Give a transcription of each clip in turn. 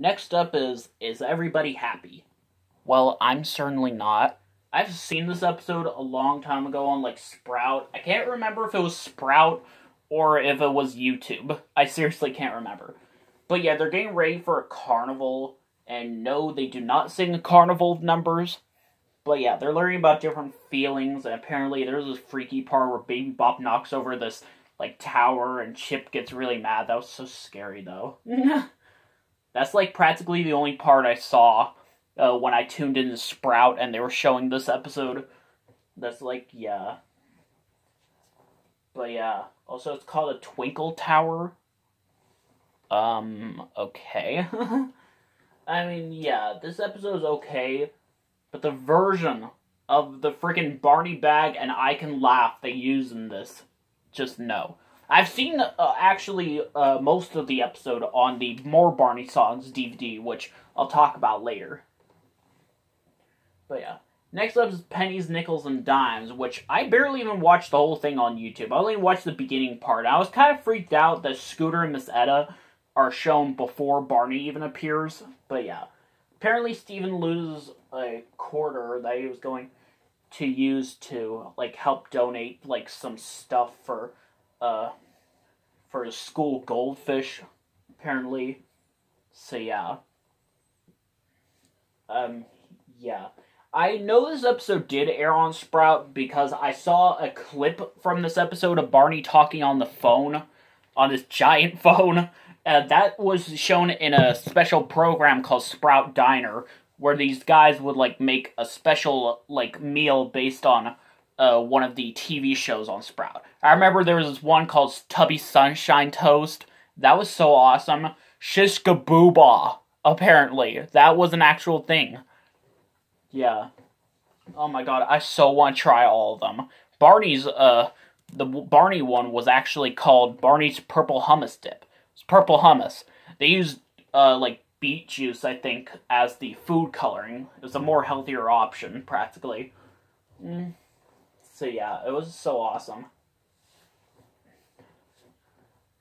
Next up is everybody happy? Well, I'm certainly not. I've seen this episode a long time ago on, like, Sprout. I can't remember if it was Sprout or if it was YouTube. I seriously can't remember. But yeah, they're getting ready for a carnival, and no, they do not sing carnival numbers. But yeah, they're learning about different feelings, and apparently there's this freaky part where Baby Bop knocks over this, like, tower, and Chip gets really mad. That was so scary, though. That's, like, practically the only part I saw when I tuned in to Sprout and they were showing this episode. That's, like, yeah. But yeah, also it's called a Twinkle Tower. Okay. I mean, yeah, this episode is okay, but the version of the freaking Barney bag and I Can Laugh they use in this, just no. I've seen, actually, most of the episode on the More Barney Songs DVD, which I'll talk about later. But yeah. Next up is Pennies, Nickels, and Dimes, which I barely even watched the whole thing on YouTube. I only watched the beginning part. I was kind of freaked out that Scooter and Miss Etta are shown before Barney even appears. But yeah. Apparently Steven loses a quarter that he was going to use to, like, help donate, like, some stuff for the school goldfish, apparently. So yeah. Yeah. I know this episode did air on Sprout because I saw a clip from this episode of Barney talking on the phone, on this giant phone. That was shown in a special program called Sprout Diner, where these guys would, like, make a special, like, meal based on one of the TV shows on Sprout. I remember there was this one called Tubby Sunshine Toast. That was so awesome. Shishkabooba, apparently. That was an actual thing. Yeah. Oh my god, I so want to try all of them. Barney's, the Barney one was actually called Barney's Purple Hummus Dip. It's purple hummus. They used, like, beet juice, I think, as the food coloring. It was a more healthier option, practically. So yeah, it was so awesome.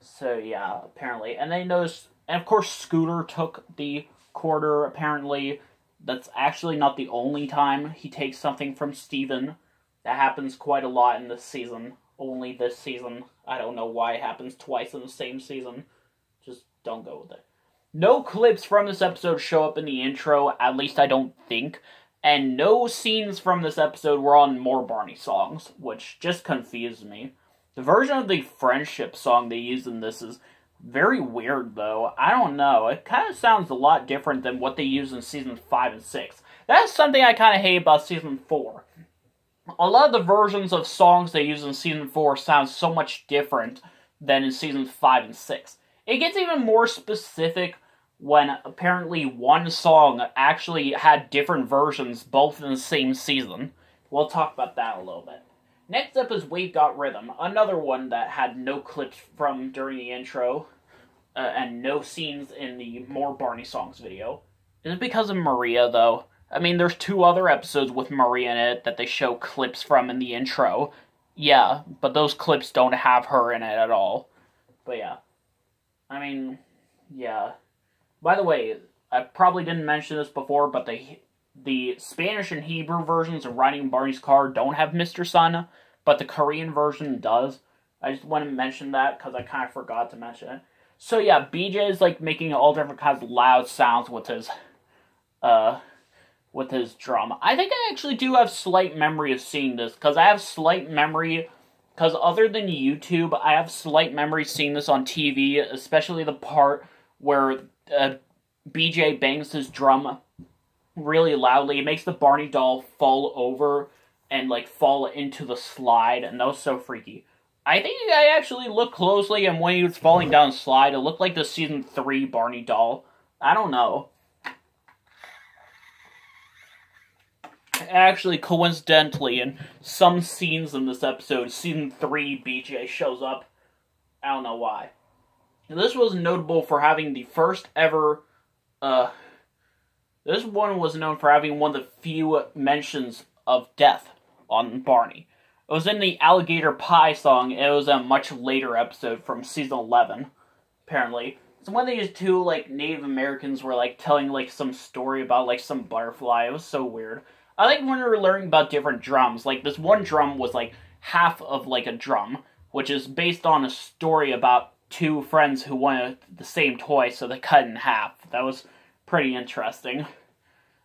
So yeah, apparently. And they noticed, and of course Scooter took the quarter, apparently. That's actually not the only time he takes something from Steven. That happens quite a lot in this season. Only this season. I don't know why it happens twice in the same season. Just don't go with it. No clips from this episode show up in the intro, at least I don't think. And no scenes from this episode were on More Barney Songs, which just confused me. The version of the friendship song they use in this is very weird, though. I don't know. It kind of sounds a lot different than what they use in Season 5 and 6. That's something I kind of hate about Season 4. A lot of the versions of songs they use in Season 4 sound so much different than in Seasons 5 and 6. It gets even more specific when apparently one song actually had different versions both in the same season. We'll talk about that a little bit. Next up is We've Got Rhythm, another one that had no clips from during the intro, and no scenes in the More Barney Songs video. Is it because of Maria, though? I mean, there's 2 other episodes with Maria in it that they show clips from in the intro. Yeah, but those clips don't have her in it at all. But yeah. I mean, yeah. By the way, I probably didn't mention this before, but the Spanish and Hebrew versions of Riding in Barney's Car don't have Mr. Sun, but the Korean version does. I just want to mention that because I kind of forgot to mention it. So yeah, BJ is, like, making all different kinds of loud sounds with his drama. I think I actually do have slight memory of seeing this, because I have slight memory, because other than YouTube, I have slight memory seeing this on TV, especially the part where BJ bangs his drum really loudly. It makes the Barney doll fall over and, like, fall into the slide, and that was so freaky. I think I actually looked closely, and when he was falling down the slide, it looked like the Season 3 Barney doll. I don't know. Actually, coincidentally, in some scenes in this episode, Season 3 BJ shows up. I don't know why. This was notable for having the first ever, this one was known for having one of the few mentions of death on Barney. It was in the Alligator Pie Song. It was a much later episode from Season 11, apparently. So one of these two, like, Native Americans were, like, telling, like, some story about, like, some butterfly. It was so weird. I like when we were learning about different drums. Like, this one drum was, like, half of, like, a drum, which is based on a story about two friends who wanted the same toy, so they cut it in half. That was pretty interesting.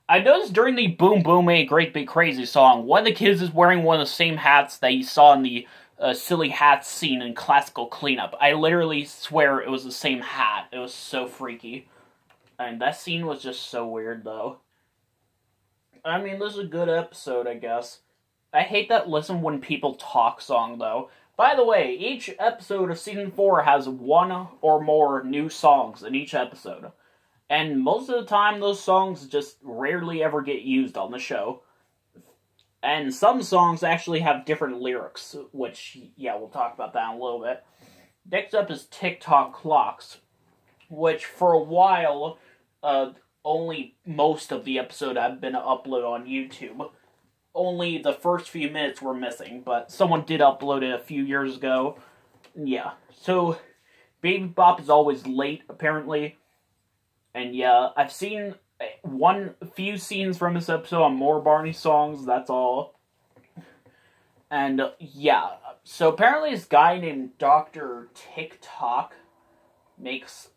I noticed during the Boom Boom A Great Big Crazy song, one of the kids is wearing one of the same hats that you saw in the silly hats scene in Classical Cleanup. I literally swear it was the same hat. It was so freaky. I mean, that scene was just so weird, though. I mean, this is a good episode, I guess. I hate that Listen When People Talk song, though. By the way, each episode of Season 4 has one or more new songs in each episode. And most of the time, those songs just rarely ever get used on the show. And some songs actually have different lyrics, which, yeah, we'll talk about that in a little bit. Next up is Ticktock Clocks, which for a while, only most of the episode had been uploaded on YouTube. Only the first few minutes were missing, but someone did upload it a few years ago. Yeah, so Baby Bop is always late, apparently. And yeah, I've seen few scenes from this episode on more Barney songs, that's all. And yeah, so apparently this guy named Dr. Ticktock makes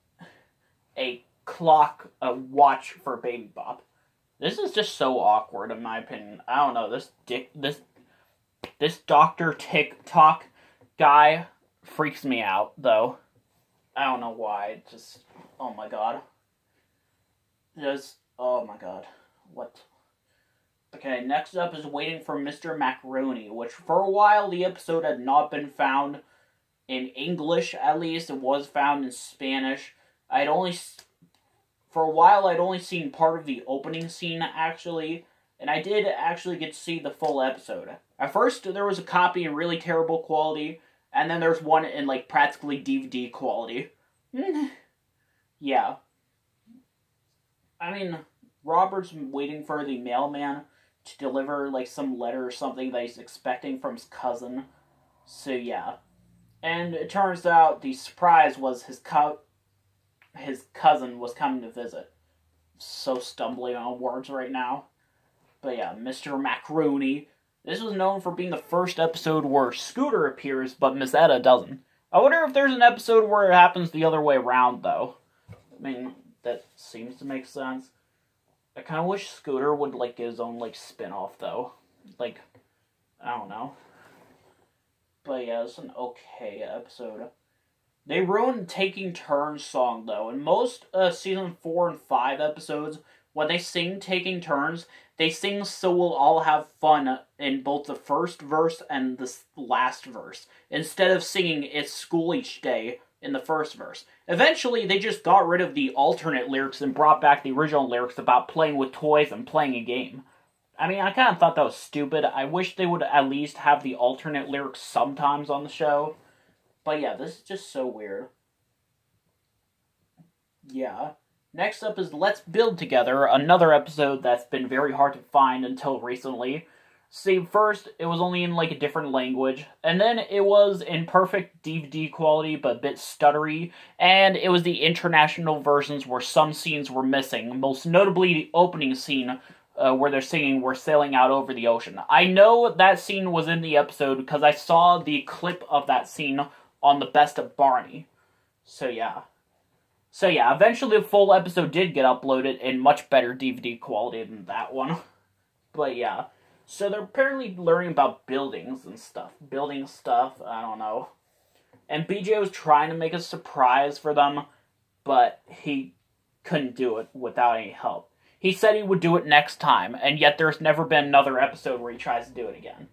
a clock, a watch for Baby Bop. This is just so awkward, in my opinion. I don't know, this Dr. Ticktock guy freaks me out, though. I don't know why, just, oh my god. Oh my god. What? Okay, next up is Waiting for Mr. Macaroni, which for a while the episode had not been found in English, at least. It was found in Spanish. For a while I'd only seen part of the opening scene, actually, and I did actually get to see the full episode. At first, there was a copy in really terrible quality, and then there's one in, like, practically DVD quality. Yeah. I mean, Robert's waiting for the mailman to deliver, like, some letter or something that he's expecting from his cousin. So, yeah. And it turns out the surprise was his cousin was coming to visit. So stumbling on words right now. But yeah, Mr. Macaroni. This was known for being the first episode where Scooter appears, but Miss Etta doesn't. I wonder if there's an episode where it happens the other way around, though. I mean, that seems to make sense. I kind of wish Scooter would, like, get his own, like, spin-off, though. Like, I don't know. But yeah, it's an okay episode. They ruined Taking Turns song, though. In most Season 4 and 5 episodes, when they sing Taking Turns, they sing So We'll All Have Fun in both the first verse and the last verse, instead of singing It's School Each Day in the first verse. Eventually, they just got rid of the alternate lyrics and brought back the original lyrics about playing with toys and playing a game. I mean, I kind of thought that was stupid. I wish they would at least have the alternate lyrics sometimes on the show. But yeah, this is just so weird. Yeah. Next up is Let's Build Together, another episode that's been very hard to find until recently. See, first, it was only in, like, a different language, and then it was in perfect DVD quality, but a bit stuttery, and it was the international versions where some scenes were missing, most notably the opening scene, where they're singing We're Sailing Out Over the Ocean. I know that scene was in the episode because I saw the clip of that scene on the Best of Barney. So yeah, eventually the full episode did get uploaded in much better DVD quality than that one. But yeah, so they're apparently learning about buildings and stuff. Building stuff, I don't know. And BJ was trying to make a surprise for them, but he couldn't do it without any help. He said he would do it next time, and yet there's never been another episode where he tries to do it again.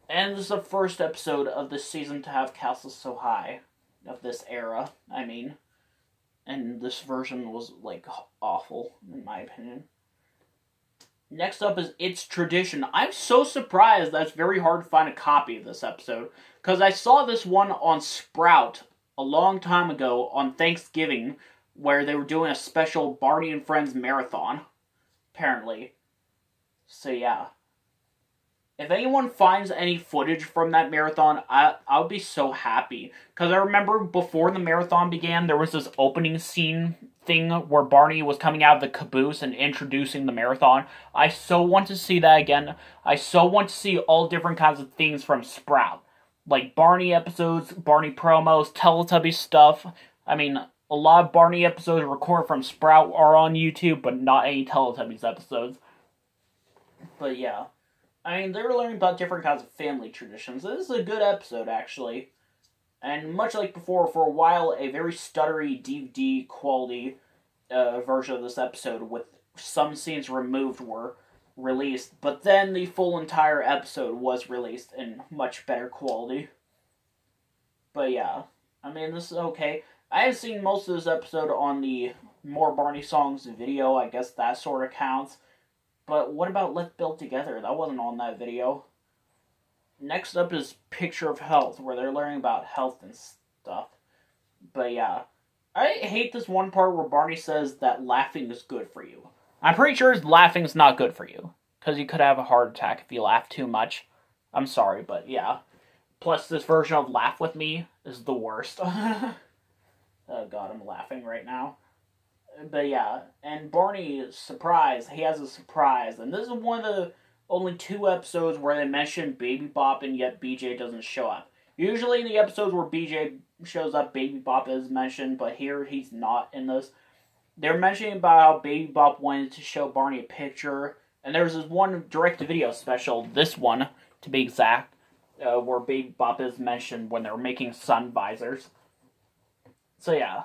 And this is the first episode of this season to have Castles So High. Of this era, I mean. And this version was, like, awful, in my opinion. Next up is It's Tradition. I'm so surprised that it's very hard to find a copy of this episode, because I saw this one on Sprout a long time ago on Thanksgiving, where they were doing a special Barney and Friends marathon, apparently. So yeah. If anyone finds any footage from that marathon, I'll be so happy. Because I remember before the marathon began, there was this opening scene thing where Barney was coming out of the caboose and introducing the marathon. I so want to see that again. I so want to see all different kinds of things from Sprout. Like Barney episodes, Barney promos, Teletubby stuff. I mean, a lot of Barney episodes recorded from Sprout are on YouTube, but not any Teletubbies episodes. But yeah. I mean, they're learning about different kinds of family traditions. This is a good episode, actually. And much like before, for a while, a very stuttery DVD quality version of this episode with some scenes removed were released. But then the full entire episode was released in much better quality. But yeah, I mean, this is okay. I have seen most of this episode on the More Barney Songs video. I guess that sort of counts. But what about Let's Build Together? That wasn't on that video. Next up is Picture of Health, where they're learning about health and stuff. But yeah, I hate this one part where Barney says that laughing is good for you. I'm pretty sure laughing's not good for you, because you could have a heart attack if you laugh too much. I'm sorry, but yeah. Plus, this version of Laugh With Me is the worst. Oh god, I'm laughing right now. But yeah, and Barney, surprise, he has a surprise. And this is one of the only 2 episodes where they mention Baby Bop and yet BJ doesn't show up. Usually in the episodes where BJ shows up, Baby Bop is mentioned, but here he's not in this. They're mentioning about how Baby Bop wanted to show Barney a picture, and there's this one direct-to-video special, this one, to be exact, where Baby Bop is mentioned when they're making sun visors. So yeah.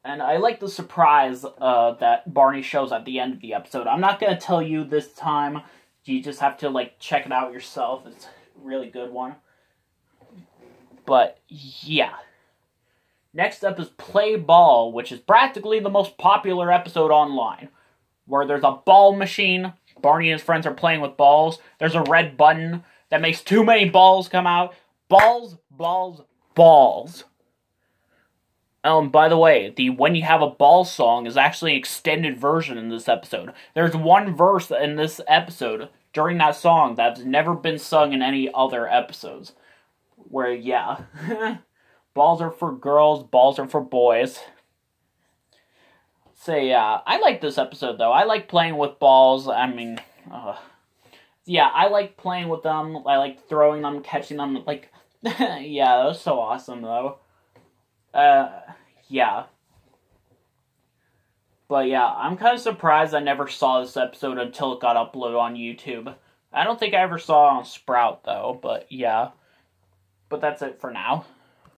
And I like the surprise that Barney shows at the end of the episode. I'm not going to tell you this time. You just have to, like, check it out yourself. It's a really good one. But, yeah. Next up is Play Ball, which is practically the most popular episode online. Where there's a ball machine. Barney and his friends are playing with balls. There's a red button that makes too many balls come out. Balls, balls, balls. By the way, the When You Have a Ball song is actually an extended version in this episode. There's one verse in this episode, during that song, that's never been sung in any other episodes. Where, yeah. Balls are for girls, balls are for boys. So, yeah, I like this episode, though. I like playing with balls. I mean, yeah, I like playing with them. I like throwing them, catching them. Like, yeah, that was so awesome, though. Yeah. But yeah, I'm kind of surprised I never saw this episode until it got uploaded on YouTube. I don't think I ever saw it on Sprout, though, but yeah. But that's it for now.